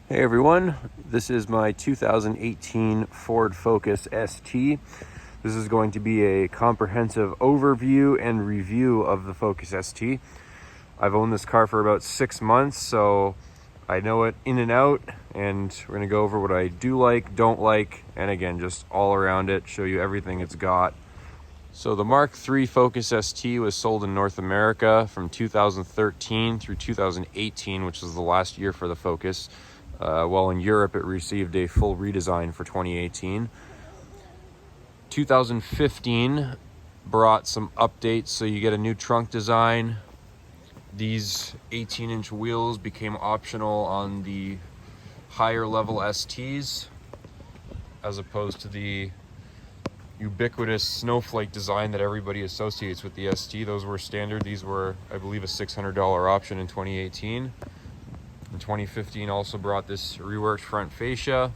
Hey everyone, this is my 2018 Ford Focus ST. This is going to be a comprehensive overview and review of the Focus ST. I've owned this car for about 6 months, so I know it in and out, and we're going to go over what I do like, don't like, and again, just all around it, show you everything it's got. So the Mark III Focus ST was sold in North America from 2013 through 2018, which was the last year for the Focus. While in Europe, it received a full redesign for 2018. 2015 brought some updates, so you get a new trunk design. These 18-inch wheels became optional on the higher level STs, as opposed to the ubiquitous snowflake design that everybody associates with the ST. Those were standard. These were, I believe, a $600 option in 2018. In 2015 also brought this reworked front fascia.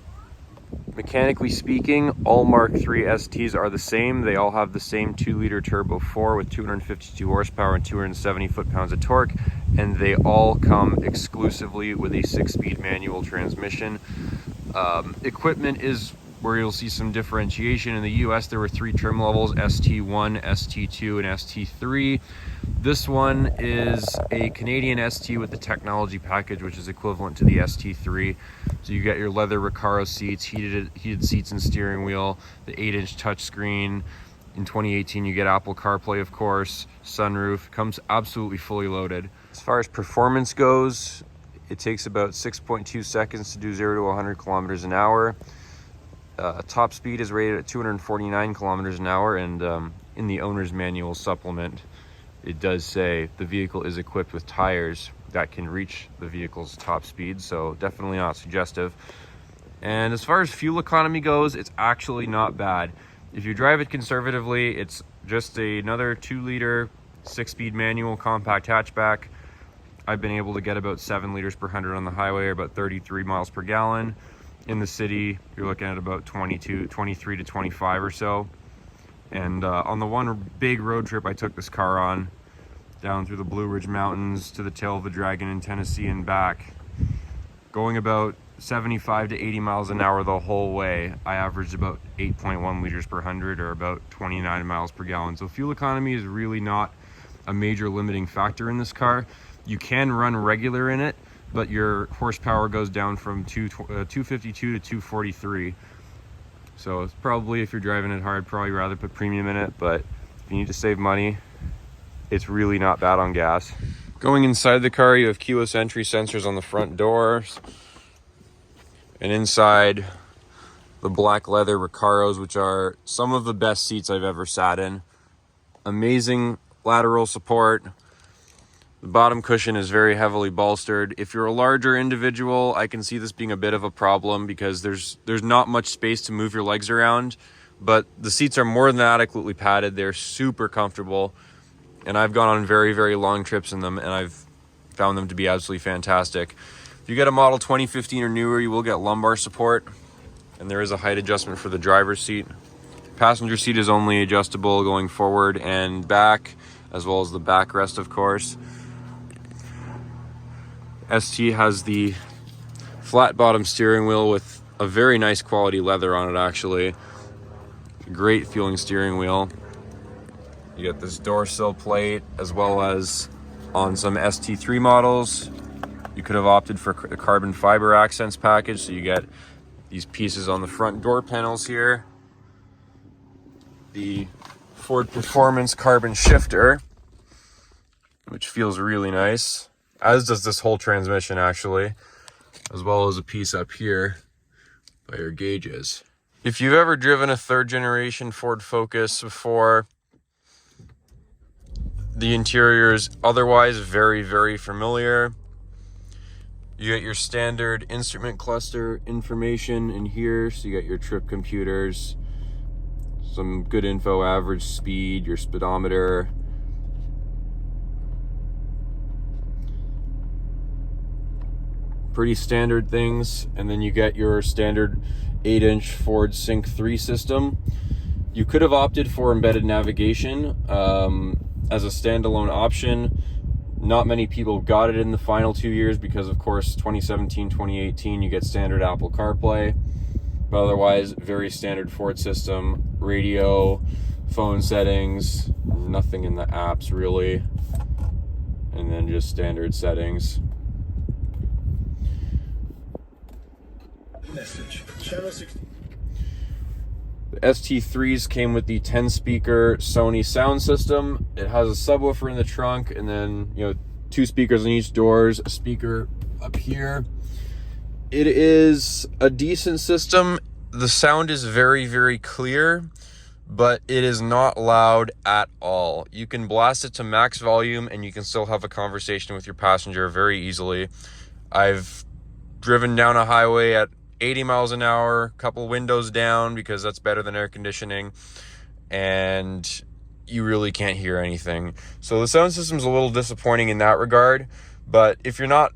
Mechanically speaking, all Mark III STs are the same. They all have the same 2-liter turbo 4 with 252 horsepower and 270 foot-pounds of torque, and they all come exclusively with a 6-speed manual transmission. Equipment is where you'll see some differentiation. In the US, there were 3 trim levels: ST1, ST2, and ST3. This one is a Canadian ST with the technology package, which is equivalent to the ST3. So you get your leather Recaro seats, heated seats and steering wheel, the 8-inch touchscreen. In 2018, you get Apple CarPlay, of course, sunroof. Comes absolutely fully loaded. As far as performance goes, it takes about 6.2 seconds to do 0 to 100 kilometers an hour. Top speed is rated at 249 kilometers an hour, and in the owner's manual supplement, it does say the vehicle is equipped with tires that can reach the vehicle's top speed, so definitely not suggestive. And as far as fuel economy goes, it's actually not bad. If you drive it conservatively, it's just another 2-liter 6-speed manual compact hatchback. I've been able to get about 7 liters per 100 on the highway, or about 33 miles per gallon. In the city, you're looking at about 23 to 25 or so. And on the one big road trip I took this car on, down through the Blue Ridge Mountains to the tail of the Dragon in Tennessee and back, going about 75 to 80 miles an hour the whole way, I averaged about 8.1 liters per 100, or about 29 miles per gallon. So fuel economy is really not a major limiting factor in this car. You can run regular in it, but your horsepower goes down from 252 to 243. So it's probably, if you're driving it hard, probably rather put premium in it, but if you need to save money, it's really not bad on gas. Going inside the car, you have keyless entry sensors on the front doors, and inside, the black leather Recaros, which are some of the best seats I've ever sat in. Amazing lateral support. The bottom cushion is very heavily bolstered. If you're a larger individual, I can see this being a bit of a problem because there's not much space to move your legs around, but the seats are more than adequately padded. They're super comfortable, and I've gone on very, very long trips in them, and I've found them to be absolutely fantastic. If you get a model 2015 or newer, you will get lumbar support, and there is a height adjustment for the driver's seat. Passenger seat is only adjustable going forward and back, as well as the backrest, of course. ST has the flat bottom steering wheel with a very nice quality leather on it, actually. Great feeling steering wheel. You get this door sill plate, as well as on some ST3 models, you could have opted for the carbon fiber accents package, so you get these pieces on the front door panels here. The Ford Performance carbon shifter, which feels really nice, as does this whole transmission actually, as well as a piece up here by your gauges. If you've ever driven a 3rd generation Ford Focus before, the interior is otherwise very, very familiar. You get your standard instrument cluster information in here, so you get your trip computers, some good info, average speed, your speedometer, pretty standard things. And then you get your standard 8-inch Ford Sync 3 system. You could have opted for embedded navigation as a standalone option, Not many people got it in the final 2 years because, of course, 2017, 2018, you get standard Apple CarPlay. But otherwise, very standard Ford system, radio, phone settings, nothing in the apps really, and then just standard settings. Message. Channel 16. The ST3s came with the 10-speaker Sony sound system. It has a subwoofer in the trunk, and then 2 speakers on each doors, a speaker up here. It is a decent system. The sound is very, very clear, but it is not loud at all. You can blast it to max volume and you can still have a conversation with your passenger very easily. I've driven down a highway at 80 miles an hour, couple windows down because that's better than air conditioning, and you really can't hear anything. So the sound system's a little disappointing in that regard, but if you're not,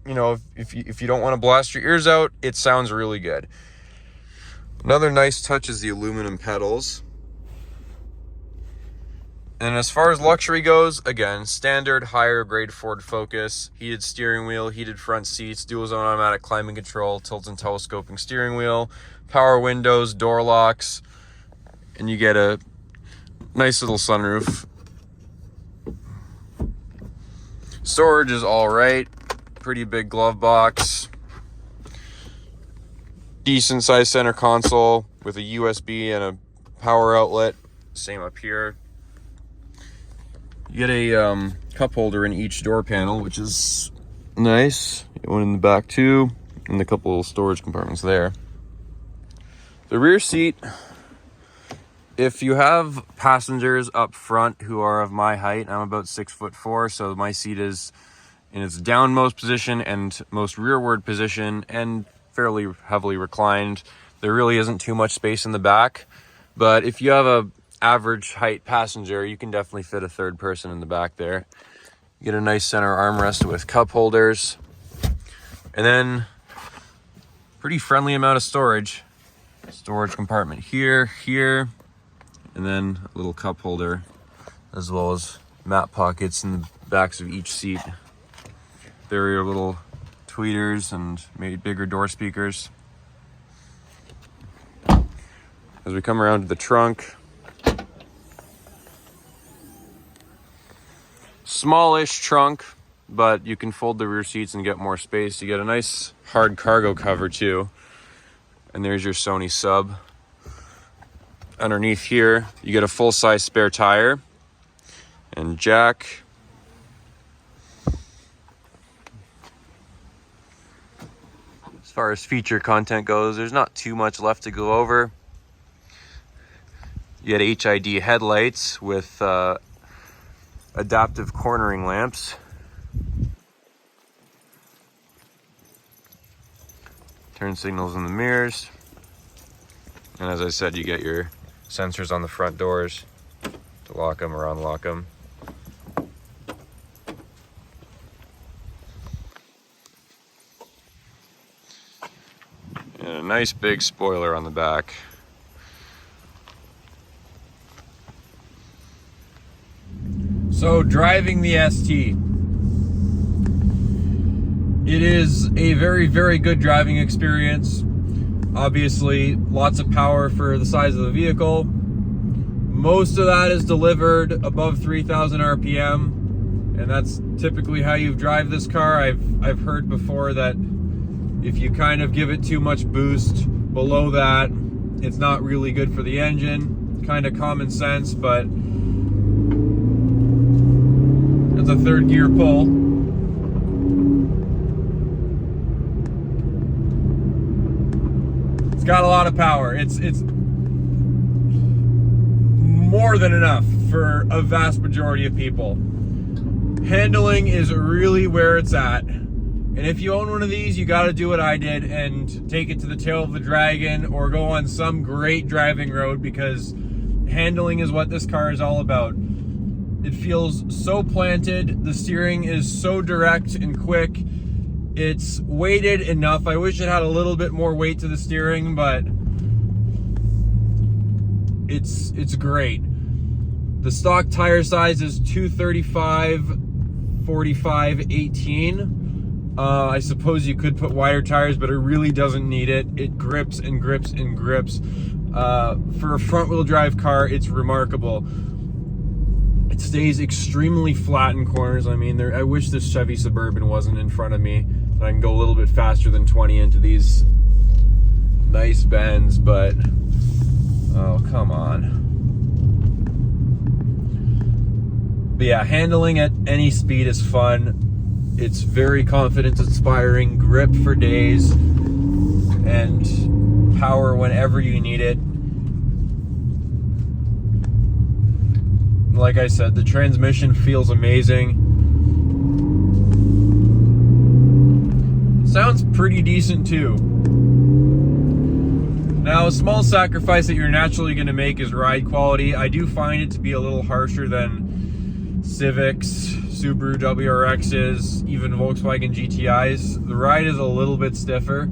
if you don't want to blast your ears out, it sounds really good. Another nice touch is the aluminum pedals. And as far as luxury goes, again, standard higher grade Ford Focus, heated steering wheel, heated front seats, dual zone automatic climate control, tilt and telescoping steering wheel, power windows, door locks, and you get a nice little sunroof. Storage is all right, pretty big glove box, decent size center console with a USB and a power outlet, same up here. You get a cup holder in each door panel, which is nice. You get one in the back too, and a couple of storage compartments there. The rear seat, if you have passengers up front who are of my height, I'm about 6'4", so my seat is in its downmost position and most rearward position and fairly heavily reclined. There really isn't too much space in the back, but if you have a average height passenger, you can definitely fit a third person in the back there. You get a nice center armrest with cup holders, and then pretty friendly amount of storage. Storage compartment here, and then a little cup holder, as well as mat pockets in the backs of each seat. There are your little tweeters and maybe bigger door speakers. As we come around to the trunk, smallish trunk, but you can fold the rear seats and get more space. You get a nice hard cargo cover too. And there's your Sony sub. Underneath here, you get a full-size spare tire and jack. As far as feature content goes, there's not too much left to go over. You get HID headlights with adaptive cornering lamps. Turn signals in the mirrors. And as I said, you get your sensors on the front doors to lock them or unlock them. And a nice big spoiler on the back. So driving the ST, it is a very, very good driving experience. Obviously, lots of power for the size of the vehicle. Most of that is delivered above 3,000 RPM, and that's typically how you drive this car. I've heard before that if you kind of give it too much boost below that, it's not really good for the engine. Kind of common sense, but it's a third gear pull. It's got a lot of power. It's more than enough for a vast majority of people. Handling is really where it's at. And if you own one of these, you got to do what I did and take it to the tail of the dragon or go on some great driving road, because handling is what this car is all about. It feels so planted. The steering is so direct and quick. It's weighted enough. I wish it had a little bit more weight to the steering, but it's great. The stock tire size is 235 MK3.5 I suppose you could put wider tires, but it really doesn't need it. It grips and grips and grips. For a front-wheel drive car, it's remarkable. It stays extremely flat in corners. I mean, I wish this Chevy Suburban wasn't in front of me, and I can go a little bit faster than 20 into these nice bends, but oh, come on. But yeah, handling at any speed is fun. It's very confidence inspiring, grip for days, and power whenever you need it. Like I said, the transmission feels amazing. Sounds pretty decent too. Now, a small sacrifice that you're naturally going to make is ride quality. I do find it to be a little harsher than Civics, Subaru WRXs, even Volkswagen GTIs. The ride is a little bit stiffer,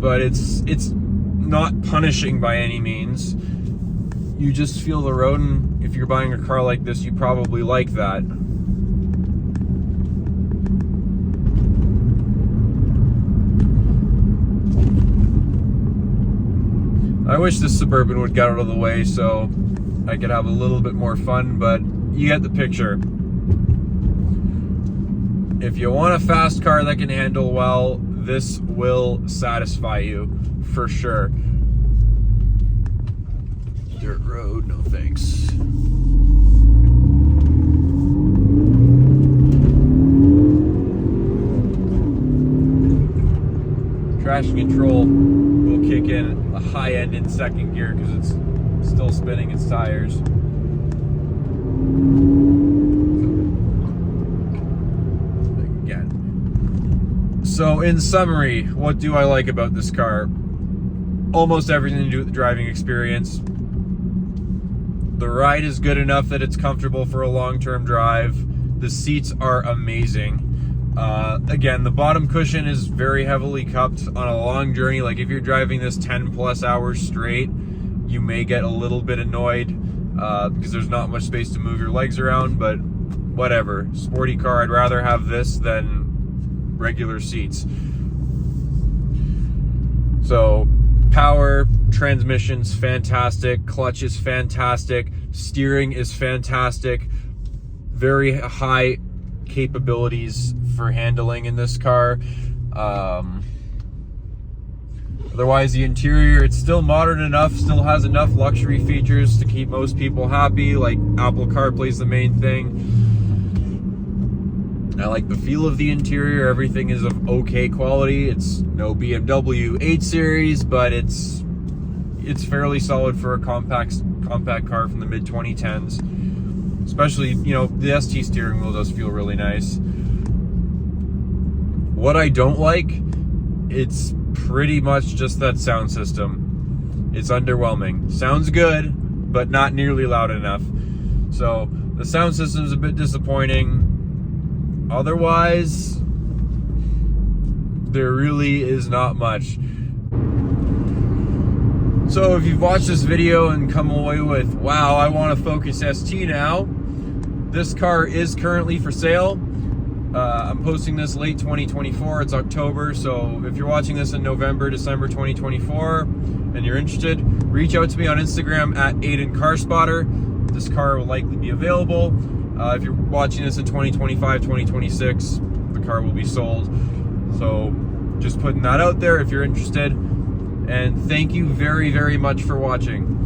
but it's not punishing by any means. You just feel the road, and if you're buying a car like this, you probably like that. I wish this Suburban would get out of the way so I could have a little bit more fun, but you get the picture. If you want a fast car that can handle well, this will satisfy you for sure. Dirt road, no thanks. Traction control will kick in a high end in second gear because it's still spinning its tires. Again. So in summary, what do I like about this car? Almost everything to do with the driving experience. The ride is good enough that it's comfortable for a long-term drive. The seats are amazing. Again, the bottom cushion is very heavily cupped on a long journey. Like if you're driving this 10 plus hours straight, you may get a little bit annoyed because there's not much space to move your legs around, but whatever. Sporty car, I'd rather have this than regular seats. So power, transmission's fantastic, clutch is fantastic, steering is fantastic, very high capabilities for handling in this car. Otherwise, the interior, it's still modern enough, still has enough luxury features to keep most people happy, like Apple CarPlay's the main thing. I like the feel of the interior. Everything is of okay quality. It's no BMW 8 Series, but it's fairly solid for a compact car from the mid 2010s. Especially, you know, the ST steering wheel does feel really nice. What I don't like, it's pretty much just that sound system. It's underwhelming. Sounds good, but not nearly loud enough. So the sound system's a bit disappointing. Otherwise, there really is not much. So if you've watched this video and come away with, wow, I want a Focus ST now, this car is currently for sale. I'm posting this late 2024, it's October, so if you're watching this in November, December 2024, and you're interested, reach out to me on Instagram at AidenCarSpotter. This car will likely be available. If you're watching this in 2025, 2026, the car will be sold. So just putting that out there if you're interested. And thank you very, very much for watching.